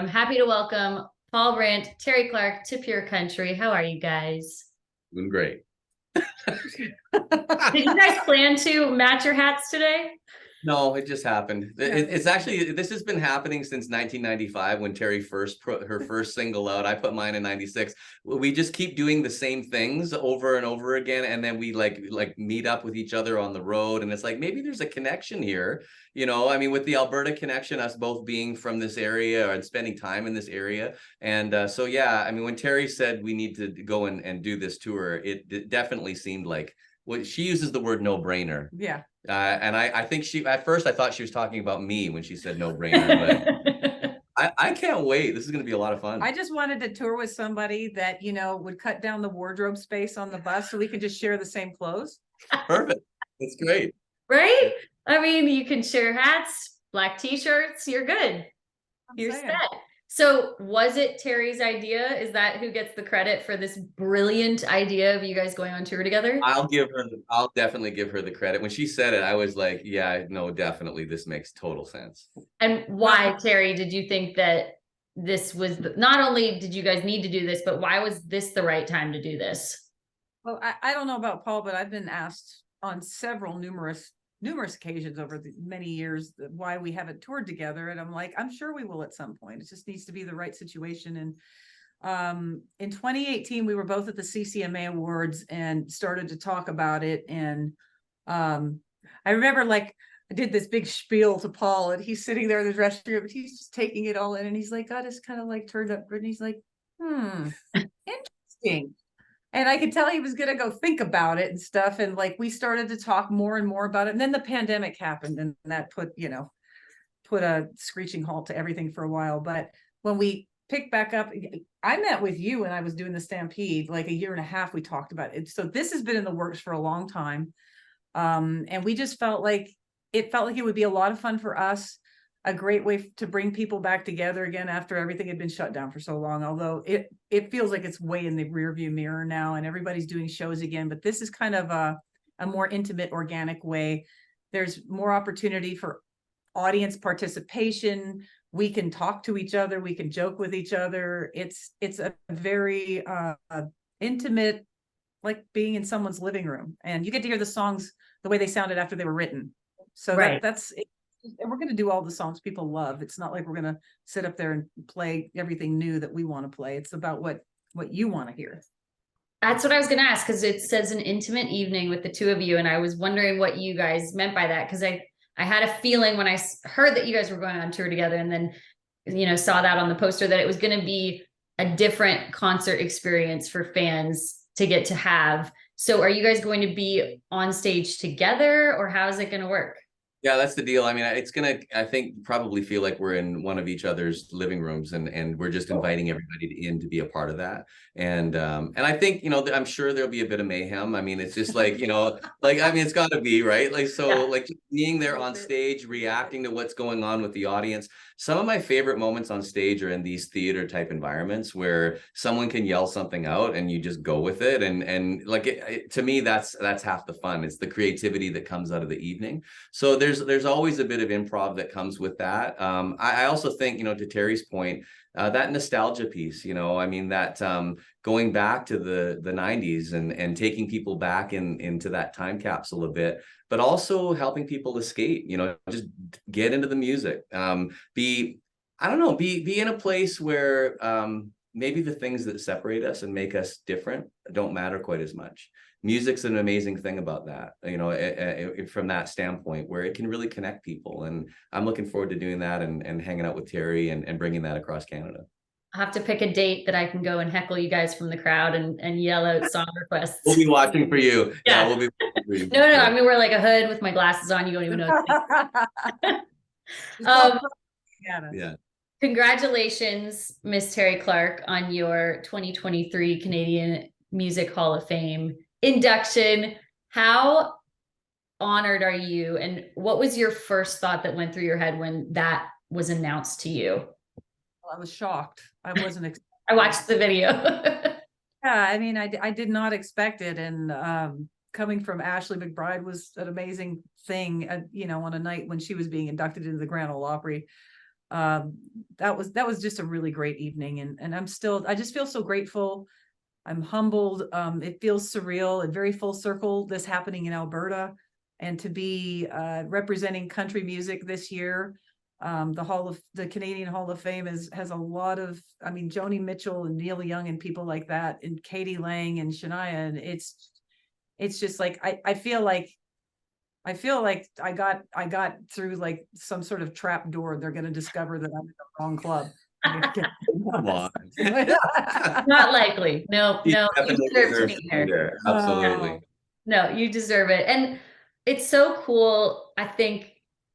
I'm happy to welcome Paul Brandt, Terri Clark to Pure Country. How are you guys? Doing great. Did you guys plan to match your hats today? No, it just happened. It's actually, this has been happening since 1995 when Terri first put her first single out. I put mine in 96. We just keep doing the same things over and over again. And then we like meet up with each other on the road. And it's like, maybe there's a connection here. You know, I mean, with the Alberta connection, us both being from this area and spending time in this area. And so, yeah, I mean, when Terri said we need to go and do this tour, it definitely seemed like, well, she uses the word no brainer. Yeah. And I think at first I thought she was talking about me when she said no brainer, but I can't wait. This is going to be a lot of fun. I just wanted to tour with somebody that, would cut down the wardrobe space on the bus so we can just share the same clothes. Perfect. That's great. Right? I mean, you can share hats, black t-shirts, you're good. You're set. So was it Terri's idea? Is that who gets the credit for this brilliant idea of you guys going on tour together? I'll definitely give her the credit. When she said it, I was like, yeah, no, definitely. This makes total sense. And why, Terri, did you think that this was, not only did you guys need to do this, but why was this the right time to do this? Well, I don't know about Paul, but I've been asked on numerous occasions over the many years why we haven't toured together, and I'm like, I'm sure we will at some point. It just needs to be the right situation. And in 2018 we were both at the CCMA Awards and started to talk about it, and I remember like I did this big spiel to Paul, and he's sitting there in the restroom and he's just taking it all in, and he's like, God, it's kind of like turned up, and he's like, interesting. And I could tell he was going to go think about it and stuff. And like, we started to talk more and more about it. And then the pandemic happened, and that put a screeching halt to everything for a while. But when we picked back up, I met with you when I was doing the Stampede, like a year and a half, we talked about it. So this has been in the works for a long time. And we just felt like it would be a lot of fun for us. A great way to bring people back together again after everything had been shut down for so long, although it feels like it's way in the rearview mirror now and everybody's doing shows again. But this is kind of a more intimate, organic way. There's more opportunity for audience participation. We can talk to each other, we can joke with each other. It's a very intimate, like being in someone's living room, and you get to hear the songs the way they sounded after they were written. So right. That's it. And we're going to do all the songs people love. It's not like we're going to sit up there and play everything new that we want to play. It's about what you want to hear. That's what I was going to ask, because it says an intimate evening with the two of you. And I was wondering what you guys meant by that, because I had a feeling when I heard that you guys were going on tour together, and then, saw that on the poster, that it was going to be a different concert experience for fans to get to have. So are you guys going to be on stage together, or how is it going to work? Yeah, that's the deal. I mean, it's going to, I think, probably feel like we're in one of each other's living rooms, and we're just inviting everybody in to be a part of that. And I think, I'm sure there'll be a bit of mayhem. I mean, it's just like, it's got to be, right? Like, so yeah. Like being there on stage, reacting to what's going on with the audience. Some of my favorite moments on stage are in these theater type environments where someone can yell something out and you just go with it. And like, to me, that's half the fun. It's the creativity that comes out of the evening. So there's always a bit of improv that comes with that. I also think, to Terri's point, that nostalgia piece, I mean, that going back to the 90s and taking people back into that time capsule a bit, but also helping people escape, just get into the music, be in a place where maybe the things that separate us and make us different don't matter quite as much. Music's an amazing thing about that, from that standpoint, where it can really connect people. And I'm looking forward to doing that and hanging out with Terri and bringing that across Canada. I'll have to pick a date that I can go and heckle you guys from the crowd and yell out song requests. We'll be watching for you. Yeah, we'll be watching for you. No, I'm gonna wear like a hood with my glasses on. You don't even know. Yeah. Congratulations, Miss Terri Clark, on your 2023 Canadian Music Hall of Fame induction. How honored are you, and what was your first thought that went through your head when that was announced to you? Well, I was shocked. I wasn't I watched the video. Yeah, I mean, I did not expect it, and coming from Ashley McBryde was an amazing thing, on a night when she was being inducted into the Grand Ole Opry. that was just a really great evening. And I just feel so grateful. I'm humbled. It feels surreal and very full circle, this happening in Alberta, and to be representing country music this year. The Canadian Hall of Fame has a lot of, I mean, Joni Mitchell and Neil Young and people like that, and Katie Lang and Shania. And it's just like, I feel like I got through like some sort of trap door. They're going to discover that I'm in the wrong club. Come on. Not likely. No, You no, you definitely deserve to deserve be to be there. there. Absolutely. No, you deserve it. And it's so cool, I think,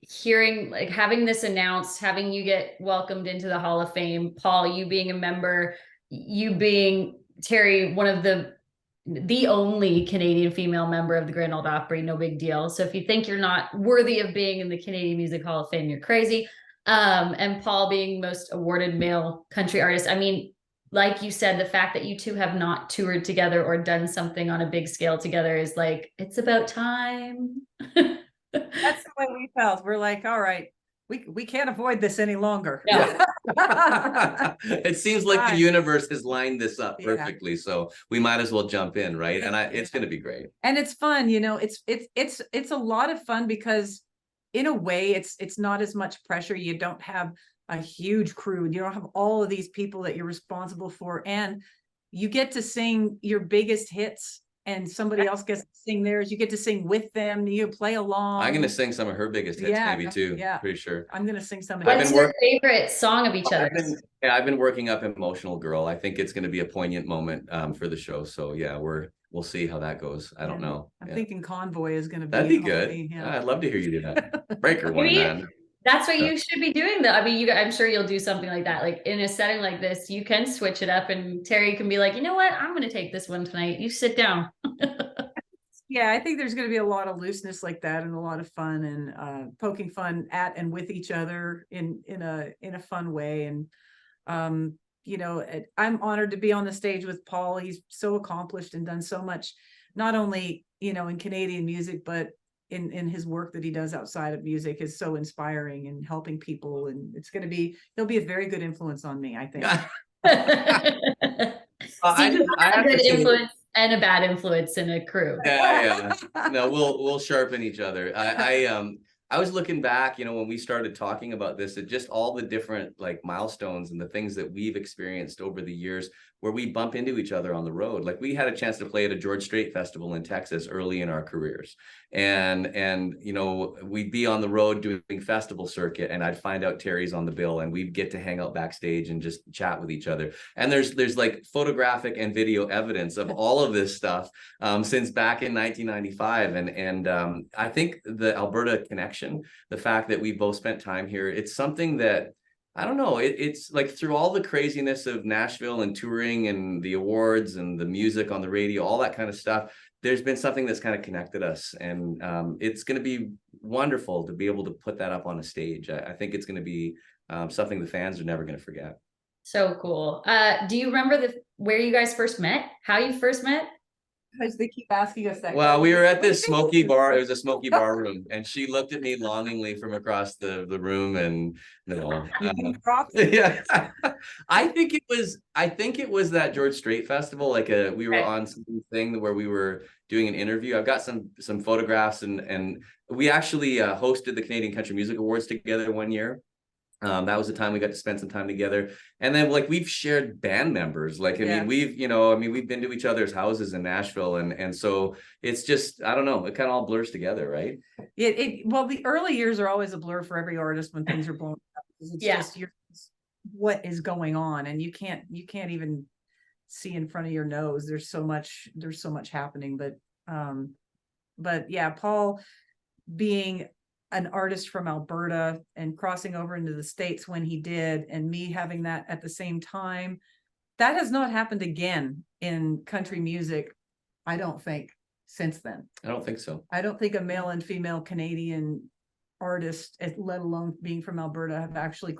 hearing, like, having this announced, having you get welcomed into the Hall of Fame, Paul, you being a member, you being, Terri, one of the only Canadian female member of the Grand Ole Opry, no big deal. So if you think you're not worthy of being in the Canadian Music Hall of Fame, you're crazy. And Paul being most awarded male country artist. I mean, like you said, the fact that you two have not toured together or done something on a big scale together is like, it's about time. That's the way we felt. We're like, all right, we can't avoid this any longer. No. It seems like the universe has lined this up Yeah. perfectly, so we might as well jump in, right? And it's going to be great. And it's fun, you know, it's a lot of fun because in a way it's not as much pressure. You don't have a huge crew. You don't have all of these people that you're responsible for, and you get to sing your biggest hits and somebody else gets to sing theirs. You get to sing with them. You play along. I'm going to sing some of her biggest hits, Yeah, maybe too. yeah. Pretty sure. I'm going to sing some of What's your favorite song of each other's? I've been working up Emotional Girl. I think it's going to be a poignant moment for the show. So yeah, we'll see how that goes. I don't know. I'm thinking Convoy is going to be. That'd be good. Yeah. I'd love to hear you do that. Breaker one, man. That's what you should be doing, though. I mean, I'm sure you'll do something like that. Like in a setting like this, you can switch it up, and Terri can be like, you know what? I'm going to take this one tonight. You sit down. Yeah, I think there's going to be a lot of looseness like that, and a lot of fun, and poking fun at and with each other in a fun way. And you know, I'm honored to be on the stage with Paul. He's so accomplished and done so much, not only, you know, in Canadian music, but in his work that he does outside of music is so inspiring and helping people. And he'll be a very good influence on me, I think. I have a good influence and a bad influence in a crew. Yeah. No, we'll sharpen each other. I was looking back, you know, when we started talking about this, at just all the different like milestones and the things that we've experienced over the years where we bump into each other on the road. Like we had a chance to play at a George Strait festival in Texas early in our careers. And you know, we'd be on the road doing festival circuit, and I'd find out Terri's on the bill, and we'd get to hang out backstage and just chat with each other. And there's like photographic and video evidence of all of this stuff since back in 1995. And I think the Alberta connection, the fact that we both spent time here, it's something that, I don't know, it's like through all the craziness of Nashville and touring and the awards and the music on the radio, all that kind of stuff, there's been something that's kind of connected us. And it's going to be wonderful to be able to put that up on a stage. I think it's going to be something the fans are never going to forget. So cool. Do you remember where you guys first met? How you first met? Because they keep asking us that. Well, we were at this smoky bar. It was a smoky bar room, and she looked at me longingly from across the room, and you know, yeah. I think it was that George Strait festival. Like we were on something where we were doing an interview. I've got some photographs, and we actually hosted the Canadian Country Music Awards together one year. That was the time we got to spend some time together. And then like we've shared band members, like, I mean, we've been to each other's houses in Nashville. And so it's just, I don't know, it kind of all blurs together, right? Well, the early years are always a blur for every artist when things are blowing up. It's just what is going on, and you can't even see in front of your nose. There's so much happening. But yeah, Paul being an artist from Alberta and crossing over into the States when he did, and me having that at the same time, that has not happened again in country music, I don't think, since then. I don't think so. I don't think a male and female Canadian artist, let alone being from Alberta, have actually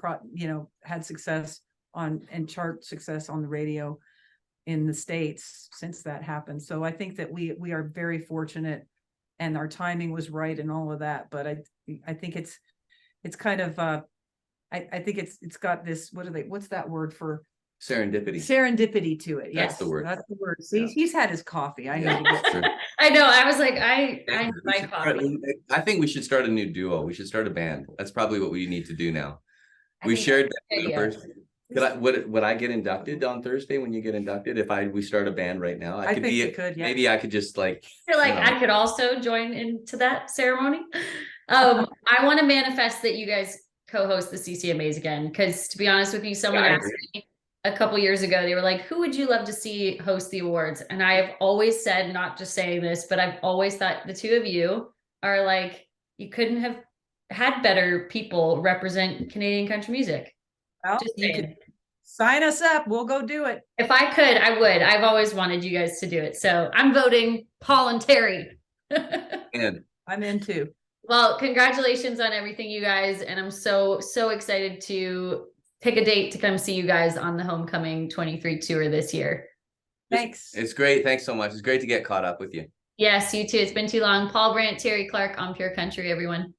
had success and chart success on the radio in the States since that happened. So I think that we are very fortunate, and our timing was right and all of that. But I think it's kind of I think it's got this, what's that word for serendipity to it. That's Yes, the word. that's the word. See, Yeah. he's had his coffee. I Yeah, need to get sure. I know. I was like, I We need my should coffee. I think we should start a new duo. We should start a band. That's probably what we need to do now. I We think shared that's a good idea. first. Would I get inducted on Thursday when you get inducted? If we start a band right now, I think we could, yeah. maybe I could just like I feel like you know. I could also join into that ceremony. I want to manifest that you guys co-host the CCMAs again, because to be honest with you, someone asked me a couple years ago, they were like, who would you love to see host the awards? And I have always said, not just saying this, but I've always thought the two of you are like, you couldn't have had better people represent Canadian country music. Well, Just you saying. could sign us up. We'll go do it. If I could, I would. I've always wanted you guys to do it. So I'm voting Paul and Terri. And I'm in too. Well, congratulations on everything, you guys. And I'm so excited to pick a date to come see you guys on the Homecoming 23 tour this year. Thanks. it's great. Thanks so much. It's great to get caught up with you. Yes, you too. It's been too long. Paul, Brandt, Terri Clark on Pure Country, everyone.